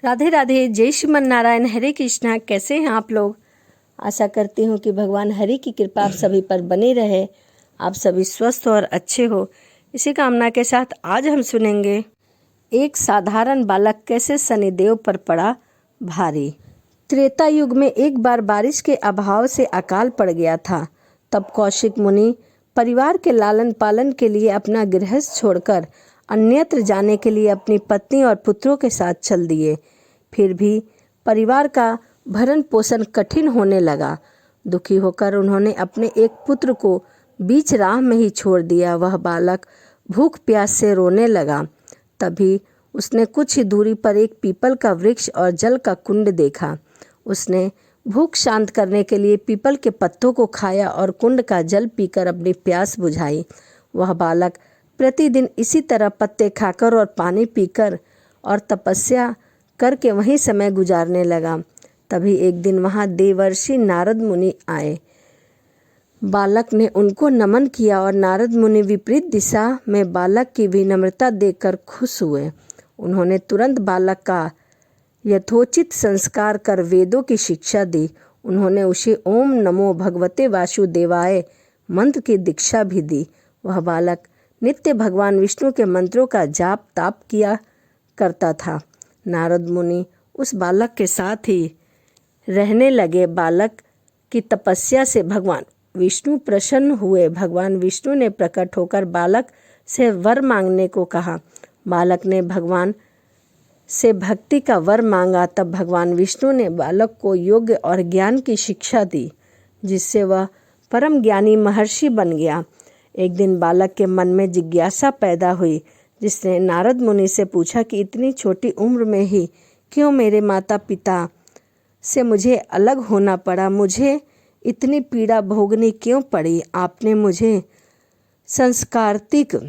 राधे राधे, जय श्रीमन नारायण, हरे कृष्णा। कैसे हैं आप लोग? आशा करती हूँ कि भगवान हरि की कृपा आप सभी पर बनी रहे, आप सभी स्वस्थ और अच्छे हो। इसी कामना के साथ आज हम सुनेंगे एक साधारण बालक कैसे शनिदेव पर पड़ा भारी। त्रेता युग में एक बार बारिश के अभाव से अकाल पड़ गया था। तब कौशिक मुनि परिवार के लालन पालन के लिए अपना गृहस्थ छोड़कर अन्यत्र जाने के लिए अपनी पत्नी और पुत्रों के साथ चल दिए। फिर भी परिवार का भरण पोषण कठिन होने लगा। दुखी होकर उन्होंने अपने एक पुत्र को बीच राह में ही छोड़ दिया। वह बालक भूख प्यास से रोने लगा। तभी उसने कुछ ही दूरी पर एक पीपल का वृक्ष और जल का कुंड देखा। उसने भूख शांत करने के लिए पीपल के पत्तों को खाया और कुंड का जल पीकर अपनी प्यास बुझाई। वह बालक प्रतिदिन इसी तरह पत्ते खाकर और पानी पीकर और तपस्या करके वहीं समय गुजारने लगा। तभी एक दिन वहाँ देवर्षि नारद मुनि आए। बालक ने उनको नमन किया और नारद मुनि विपरीत दिशा में बालक की विनम्रता देखकर खुश हुए। उन्होंने तुरंत बालक का यथोचित संस्कार कर वेदों की शिक्षा दी। उन्होंने उसे ओम नमो भगवते वासुदेवाय मंत्र की दीक्षा भी दी। वह बालक नित्य भगवान विष्णु के मंत्रों का जाप ताप किया करता था। नारद मुनि उस बालक के साथ ही रहने लगे। बालक की तपस्या से भगवान विष्णु प्रसन्न हुए। भगवान विष्णु ने प्रकट होकर बालक से वर मांगने को कहा। बालक ने भगवान से भक्ति का वर मांगा। तब भगवान विष्णु ने बालक को योग्य और ज्ञान की शिक्षा दी, जिससे वह परम ज्ञानी महर्षि बन गया। एक दिन बालक के मन में जिज्ञासा पैदा हुई, जिसने नारद मुनि से पूछा कि इतनी छोटी उम्र में ही क्यों मेरे माता पिता से मुझे अलग होना पड़ा, मुझे इतनी पीड़ा भोगनी क्यों पड़ी? आपने मुझे संस्कारित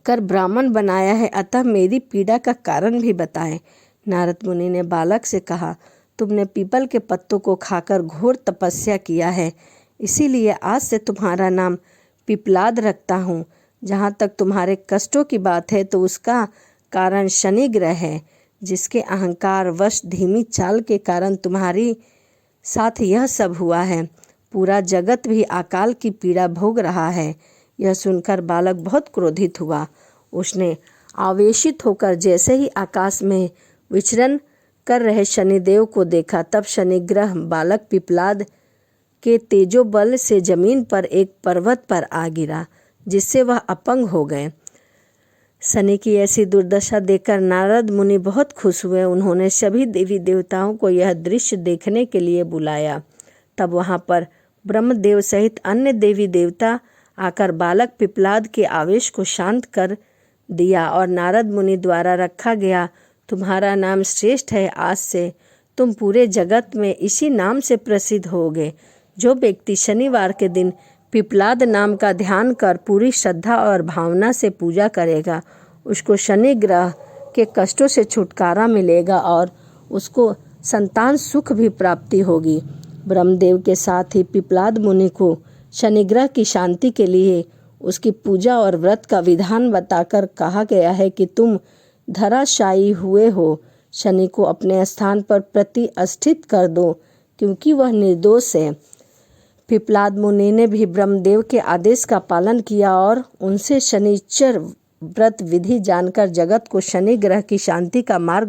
कर ब्राह्मण बनाया है, अतः मेरी पीड़ा का कारण भी बताएं। नारद मुनि ने बालक से कहा, तुमने पीपल के पत्तों को खाकर घोर तपस्या किया है, इसीलिए आज से तुम्हारा नाम पिपलाद रखता हूँ। जहाँ तक तुम्हारे कष्टों की बात है तो उसका कारण शनि ग्रह है, जिसके अहंकार वश धीमी चाल के कारण तुम्हारी साथ यह सब हुआ है। पूरा जगत भी अकाल की पीड़ा भोग रहा है। यह सुनकर बालक बहुत क्रोधित हुआ। उसने आवेशित होकर जैसे ही आकाश में विचरण कर रहे शनिदेव को देखा, तब शनि ग्रह बालक पिपलाद के तेजो बल से जमीन पर एक पर्वत पर आ गिरा, जिससे वह अपंग हो गए। शनि की ऐसी दुर्दशा देखकर नारद मुनि बहुत खुश हुए। उन्होंने सभी देवी देवताओं को यह दृश्य देखने के लिए बुलाया। तब वहाँ पर ब्रह्मदेव सहित अन्य देवी देवता आकर बालक पिपलाद के आवेश को शांत कर दिया और नारद मुनि द्वारा रखा गया, तुम्हारा नाम श्रेष्ठ है, आज से तुम पूरे जगत में इसी नाम से प्रसिद्ध होगे। जो व्यक्ति शनिवार के दिन पिपलाद नाम का ध्यान कर पूरी श्रद्धा और भावना से पूजा करेगा, उसको शनि ग्रह के कष्टों से छुटकारा मिलेगा और उसको संतान सुख भी प्राप्ति होगी। ब्रह्मदेव के साथ ही पिपलाद मुनि को शनि ग्रह की शांति के लिए उसकी पूजा और व्रत का विधान बताकर कहा गया है कि तुम धराशायी हुए हो, शनि को अपने स्थान पर प्रतिष्ठित कर दो, क्योंकि वह निर्दोष है। पिपलाद मुनि ने भी ब्रह्मदेव के आदेश का पालन किया और उनसे शनिचर व्रत विधि जानकर जगत को शनि ग्रह की शांति का मार्ग